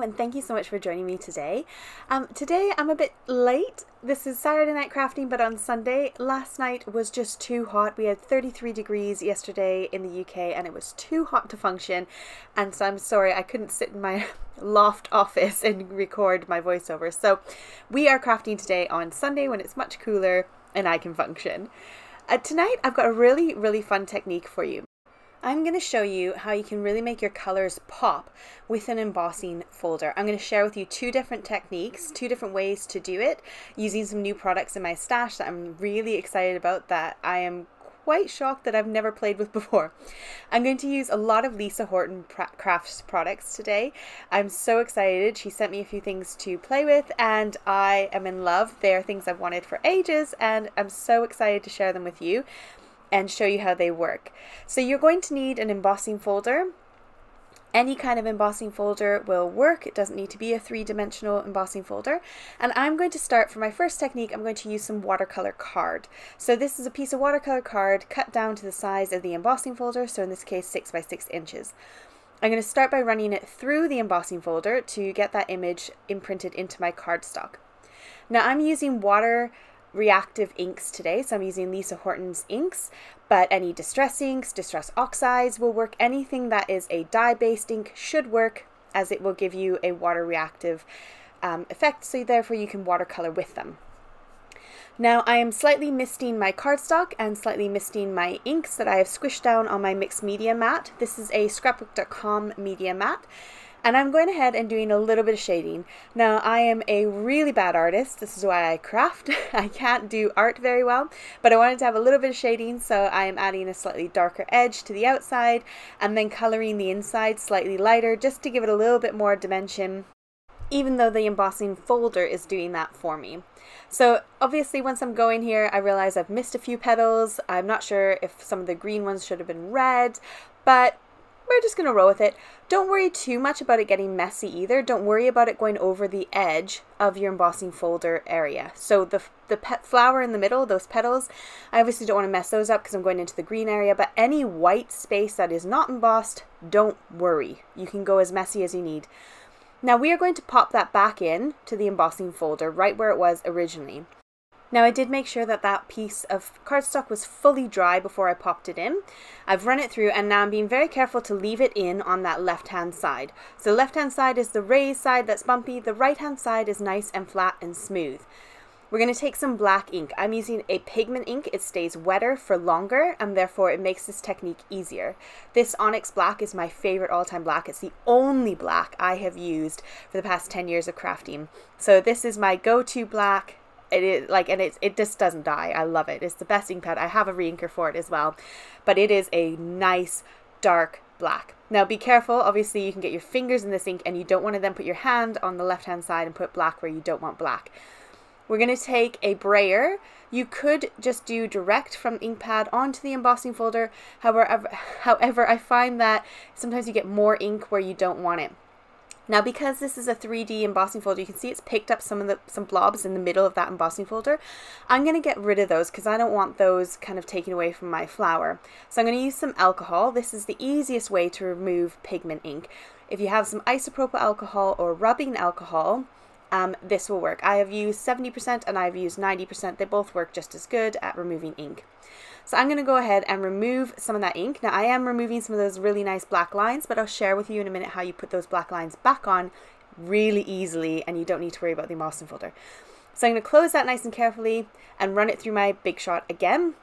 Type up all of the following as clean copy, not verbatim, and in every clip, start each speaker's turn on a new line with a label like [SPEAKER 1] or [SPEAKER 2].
[SPEAKER 1] And thank you so much for joining me today. Today I'm a bit late. This is Saturday night crafting, but on Sunday. Last night was just too hot. We had 33 degrees yesterday in the UK and it was too hot to function, and so I'm sorry I couldn't sit in my loft office and record my voiceover. So we are crafting today on Sunday when it's much cooler and I can function. Tonight I've got a really fun technique for you. I'm going to show you how you can really make your colors pop with an embossing folder. I'm going to share with you two different techniques, two different ways to do it, using some new products in my stash that I'm really excited about, that I am quite shocked that I've never played with before. I'm going to use a lot of Lisa Horton Crafts products today. I'm so excited. She sent me a few things to play with and I am in love. They are things I've wanted for ages and I'm so excited to share them with you and show you how they work. So you're going to need an embossing folder. Any kind of embossing folder will work. It doesn't need to be a three-dimensional embossing folder. And I'm going to start, for my first technique, I'm going to use some watercolor card. So this is a piece of watercolor card cut down to the size of the embossing folder, so in this case 6 by 6 inches. I'm going to start by running it through the embossing folder to get that image imprinted into my cardstock. Now I'm using water reactive inks today, so I'm using Lisa Horton's inks, but any distress inks, distress oxides will work. Anything that is a dye-based ink should work, as it will give you a water reactive effect, so therefore you can watercolor with them. Now I am slightly misting my cardstock and slightly misting my inks that I have squished down on my mixed media mat. This is a scrapbook.com media mat. And I'm going ahead and doing a little bit of shading. Now I am a really bad artist. This is why I craft. I can't do art very well, but I wanted to have a little bit of shading, so I am adding a slightly darker edge to the outside and then coloring the inside slightly lighter just to give it a little bit more dimension, even though the embossing folder is doing that for me. So obviously once I'm going here, I realize I've missed a few petals. I'm not sure if some of the green ones should have been red, but we're just going to roll with it. Don't worry too much about it getting messy either. Don't worry about it going over the edge of your embossing folder area. So the flower in the middle, those petals, I obviously don't want to mess those up because I'm going into the green area, but any white space that is not embossed, don't worry. You can go as messy as you need. Now we are going to pop that back in to the embossing folder right where it was originally. Now I did make sure that that piece of cardstock was fully dry before I popped it in. I've run it through and now I'm being very careful to leave it in on that left hand side. So the left hand side is the raised side that's bumpy, the right hand side is nice and flat and smooth. We're going to take some black ink. I'm using a pigment ink. It stays wetter for longer and therefore it makes this technique easier. This Onyx black is my favorite all-time black. It's the only black I have used for the past 10 years of crafting. So this is my go-to black. It is like, and it just doesn't die. I love it. It's the best ink pad. I have a reinker for it as well, but it is a nice dark black. Now be careful. Obviously you can get your fingers in this ink and you don't want to then put your hand on the left hand side and put black where you don't want black. We're going to take a brayer. You could just do direct from ink pad onto the embossing folder. However, I find that sometimes you get more ink where you don't want it. Now because this is a 3D embossing folder, you can see it's picked up some blobs in the middle of that embossing folder. I'm going to get rid of those because I don't want those kind of taken away from my flower. So I'm going to use some alcohol. This is the easiest way to remove pigment ink. If you have some isopropyl alcohol or rubbing alcohol, this will work. I have used 70% and I've used 90%. They both work just as good at removing ink. So I'm going to go ahead and remove some of that ink. Now I am removing some of those really nice black lines, but I'll share with you in a minute how you put those black lines back on really easily and you don't need to worry about the embossing folder. So I'm going to close that nice and carefully and run it through my Big Shot again,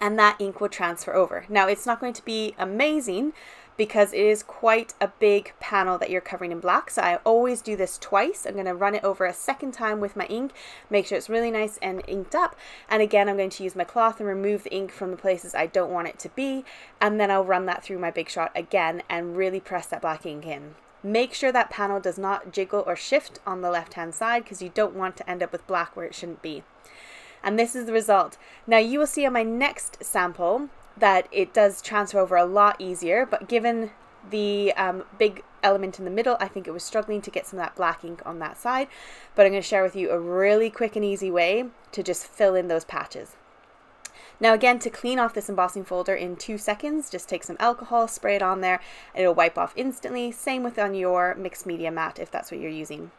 [SPEAKER 1] and that ink will transfer over. Now it's not going to be amazing because it is quite a big panel that you're covering in black, so I always do this twice. I'm going to run it over a second time with my ink, make sure it's really nice and inked up, and again I'm going to use my cloth and remove the ink from the places I don't want it to be, and then I'll run that through my Big Shot again and really press that black ink in. Make sure that panel does not jiggle or shift on the left hand side because you don't want to end up with black where it shouldn't be. And this is the result. Now you will see on my next sample that it does transfer over a lot easier, but given the big element in the middle, I think it was struggling to get some of that black ink on that side, but I'm going to share with you a really quick and easy way to just fill in those patches. Now again, to clean off this embossing folder in 2 seconds, just take some alcohol, spray it on there, and it'll wipe off instantly. Same with on your mixed media mat if that's what you're using.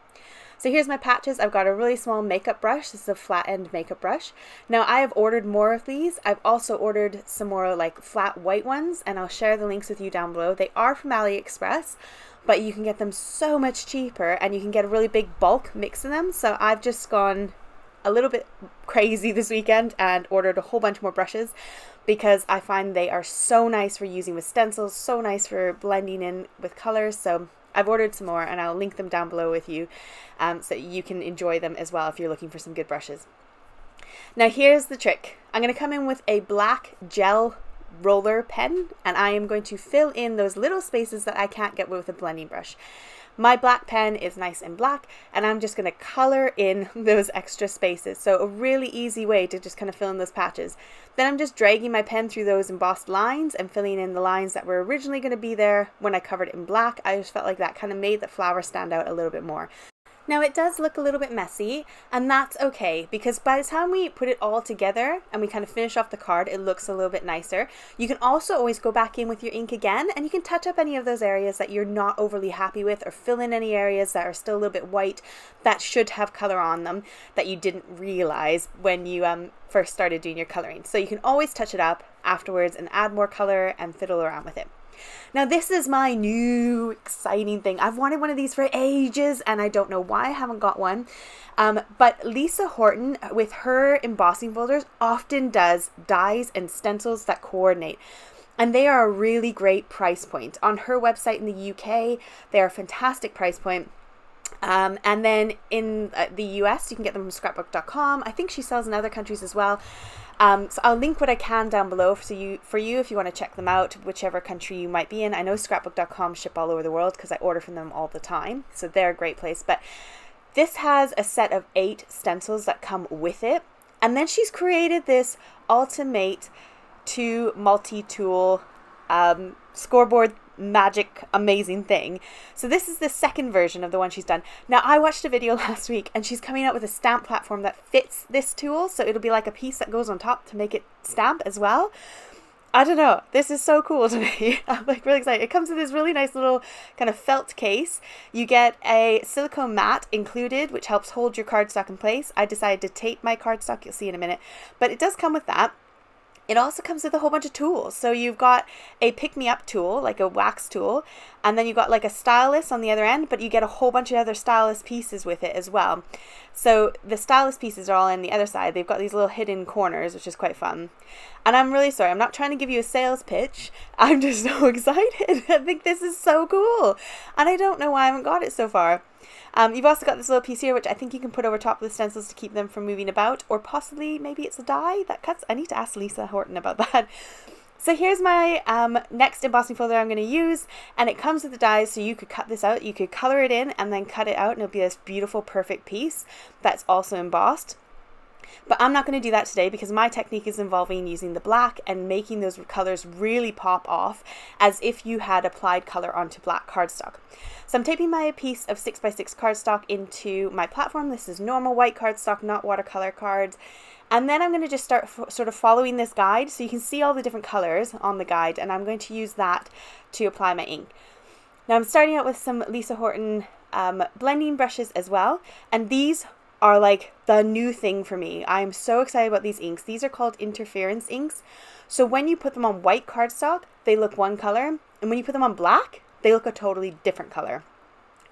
[SPEAKER 1] So here's my patches. I've got a really small makeup brush. This is a flat end makeup brush. Now I have ordered more of these. I've also ordered some more like flat white ones, and I'll share the links with you down below. They are from AliExpress, but you can get them so much cheaper, and you can get a really big bulk mix of them. So I've just gone a little bit crazy this weekend and ordered a whole bunch more brushes because I find they are so nice for using with stencils, so nice for blending in with colors. So I've ordered some more, and I'll link them down below with you so that you can enjoy them as well if you're looking for some good brushes. Now here's the trick. I'm going to come in with a black gel roller pen, and I am going to fill in those little spaces that I can't get with a blending brush. My black pen is nice and black, and I'm just going to color in those extra spaces. So a really easy way to just kind of fill in those patches. Then I'm just dragging my pen through those embossed lines and filling in the lines that were originally going to be there when I covered it in black. I just felt like that kind of made the flower stand out a little bit more. Now it does look a little bit messy, and that's okay, because by the time we put it all together and we kind of finish off the card, it looks a little bit nicer. You can also always go back in with your ink again, and you can touch up any of those areas that you're not overly happy with, or fill in any areas that are still a little bit white that should have color on them that you didn't realize when you first started doing your coloring. So you can always touch it up afterwards and add more color and fiddle around with it. Now this is my new exciting thing. I've wanted one of these for ages, and I don't know why I haven't got one. But Lisa Horton, with her embossing folders, often does dies and stencils that coordinate. And they are a really great price point. On her website in the UK, they are a fantastic price point. And then in the US, you can get them from scrapbook.com. I think she sells in other countries as well. So I'll link what I can down below for you if you want to check them out, whichever country you might be in. I know scrapbook.com ship all over the world because I order from them all the time. So they're a great place. But this has a set of 8 stencils that come with it. And then she's created this ultimate 2 multi-tool scoreboard magic amazing thing. So this is the second version of the one she's done. Now I watched a video last week, and she's coming out with a stamp platform that fits this tool, so it'll be like a piece that goes on top to make it stamp as well. I don't know, this is so cool to me. I'm like really excited. It comes with this really nice little kind of felt case. You get a silicone mat included, which helps hold your cardstock in place. I decided to tape my cardstock, you'll see in a minute, but it does come with that. It also comes with a whole bunch of tools. So you've got a pick-me-up tool, like a wax tool, and then you've got like a stylus on the other end, but you get a whole bunch of other stylus pieces with it as well. So the stylus pieces are all on the other side. They've got these little hidden corners, which is quite fun. And I'm really sorry, I'm not trying to give you a sales pitch. I'm just so excited. I think this is so cool. And I don't know why I haven't got it so far. You've also got this little piece here, which I think you can put over top of the stencils to keep them from moving about, or possibly maybe it's a die that cuts. I need to ask Lisa Horton about that. So here's my next embossing folder I'm going to use, and it comes with the dies, so you could cut this out, you could color it in and then cut it out, and it'll be this beautiful perfect piece that's also embossed. But I'm not going to do that today because my technique is involving using the black and making those colors really pop off as if you had applied color onto black cardstock. So I'm taping my piece of 6x6 cardstock into my platform. This is normal white cardstock, not watercolor cards. And then I'm going to just start sort of following this guide so you can see all the different colors on the guide, and I'm going to use that to apply my ink. Now I'm starting out with some Lisa Horton blending brushes as well, and these are like the new thing for me. I'm so excited about these inks. These are called interference inks. So when you put them on white cardstock, they look one color, and when you put them on black, they look a totally different color.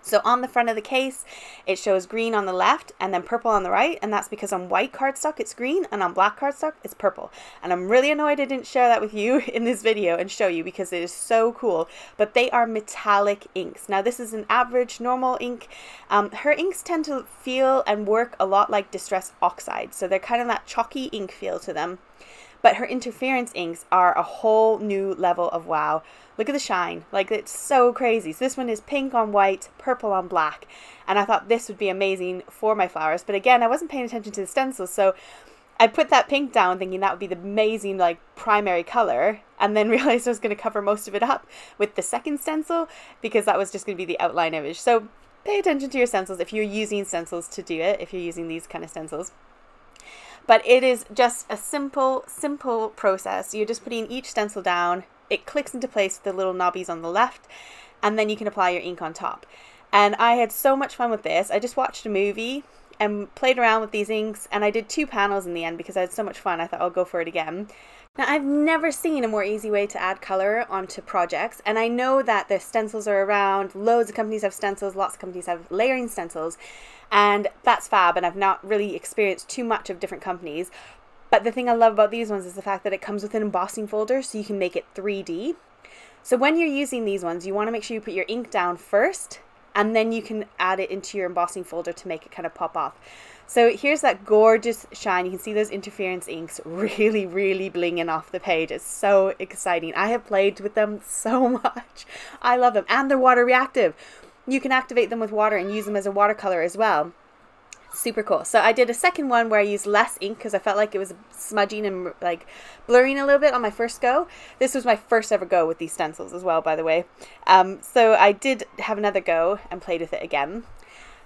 [SPEAKER 1] So on the front of the case, it shows green on the left and then purple on the right, and that's because on white cardstock it's green and on black cardstock it's purple. And I'm really annoyed I didn't share that with you in this video and show you because it is so cool. But they are metallic inks. Now this is an average normal ink. Her inks tend to feel and work a lot like Distress Oxide, so they're kind of that chalky ink feel to them. But her interference inks are a whole new level of wow. Look at the shine, like it's so crazy. So this one is pink on white, purple on black, and I thought this would be amazing for my flowers. But again, I wasn't paying attention to the stencils, so I put that pink down thinking that would be the amazing like primary color, and then realized I was going to cover most of it up with the second stencil because that was just going to be the outline image. So pay attention to your stencils if you're using stencils to do it, if you're using these kind of stencils. But it is just a simple process. You're just putting each stencil down, it clicks into place with the little knobbies on the left, and then you can apply your ink on top. And I had so much fun with this. I just watched a movie and played around with these inks, and I did 2 panels in the end because I had so much fun. I thought I'll go for it again. Now, I've never seen a more easy way to add color onto projects, and I know that the stencils are around. Loads of companies have stencils, lots of companies have layering stencils, and that's fab, and I've not really experienced too much of different companies. But the thing I love about these ones is the fact that it comes with an embossing folder, so you can make it 3D. So when you're using these ones, you want to make sure you put your ink down first, and then you can add it into your embossing folder to make it kind of pop off. So here's that gorgeous shine. You can see those interference inks really blinging off the page. It's so exciting. I have played with them so much. I love them. And they're water reactive. You can activate them with water and use them as a watercolor as well. Super cool. So I did a second one where I used less ink because I felt like it was smudging and like blurring a little bit on my first go. This was my first ever go with these stencils as well, by the way. So I did have another go and played with it again.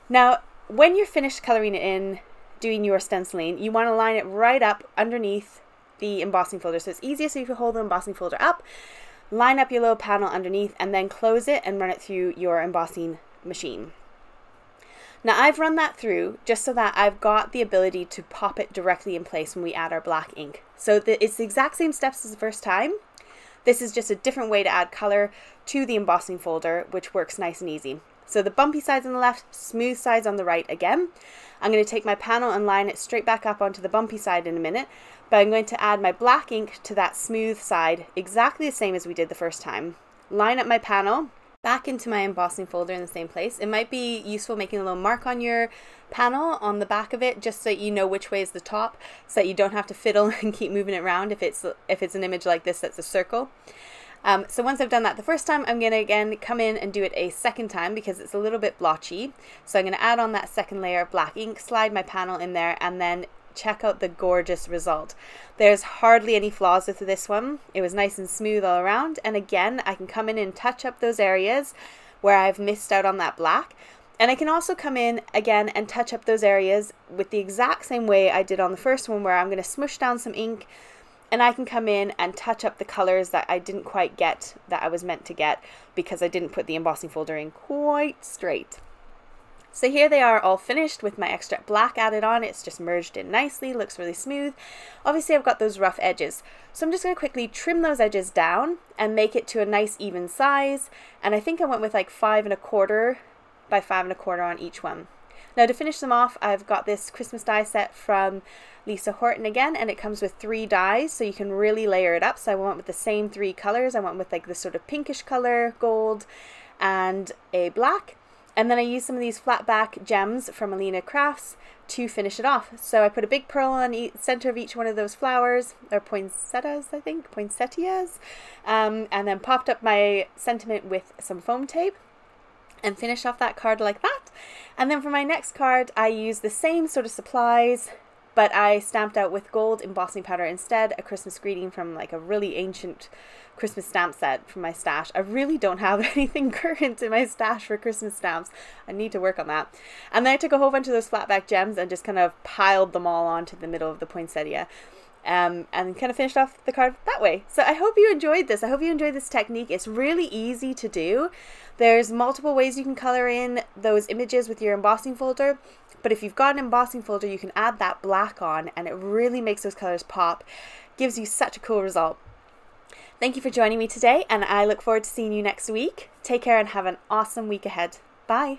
[SPEAKER 1] Now, when you're finished coloring it in, doing your stenciling, you want to line it right up underneath the embossing folder. So it's easiest if you hold the embossing folder up, line up your little panel underneath, and then close it and run it through your embossing machine. Now I've run that through just so that I've got the ability to pop it directly in place when we add our black ink. So it's the exact same steps as the first time. This is just a different way to add color to the embossing folder, which works nice and easy. So the bumpy sides on the left, smooth sides on the right again. I'm going to take my panel and line it straight back up onto the bumpy side in a minute, but I'm going to add my black ink to that smooth side exactly the same as we did the first time. Line up my panel back into my embossing folder in the same place. It might be useful making a little mark on your panel on the back of it just so you know which way is the top, so that you don't have to fiddle and keep moving it around if it's an image like this that's a circle. So once I've done that the first time, I'm going to again come in and do it a second time because it's a little bit blotchy. So I'm going to add on that second layer of black ink, slide my panel in there, and then check out the gorgeous result. There's hardly any flaws with this one. It was nice and smooth all around, and again I can come in and touch up those areas where I've missed out on that black, and I can also come in again and touch up those areas with the exact same way I did on the first one, where I'm going to smush down some ink and I can come in and touch up the colors that I didn't quite get, that I was meant to get, because I didn't put the embossing folder in quite straight. So here they are all finished with my extra black added on. It's just merged in nicely, looks really smooth. Obviously I've got those rough edges, so I'm just going to quickly trim those edges down and make it to a nice even size. And I think I went with like 5 1/4 by 5 1/4 on each one. Now to finish them off, I've got this Christmas die set from Lisa Horton again, and it comes with 3 dies, so you can really layer it up. So I went with the same 3 colors. I went with like this sort of pinkish color, gold, and a black. And then I used some of these flat back gems from Alina Crafts to finish it off. So I put a big pearl on the center of each one of those flowers, or poinsettias, I think, poinsettias, and then popped up my sentiment with some foam tape and finished off that card like that. And then for my next card, I used the same sort of supplies, but I stamped out with gold embossing powder instead, a Christmas greeting from like a really ancient Christmas stamp set from my stash. I really don't have anything current in my stash for Christmas stamps. I need to work on that. And then I took a whole bunch of those flat back gems and just kind of piled them all onto the middle of the poinsettia. And kind of finished off the card that way. So I hope you enjoyed this. I hope you enjoyed this technique. It's really easy to do. There's multiple ways you can color in those images with your embossing folder, but if you've got an embossing folder, you can add that black on and it really makes those colors pop. Gives you such a cool result. Thank you for joining me today, and I look forward to seeing you next week. Take care and have an awesome week ahead. Bye.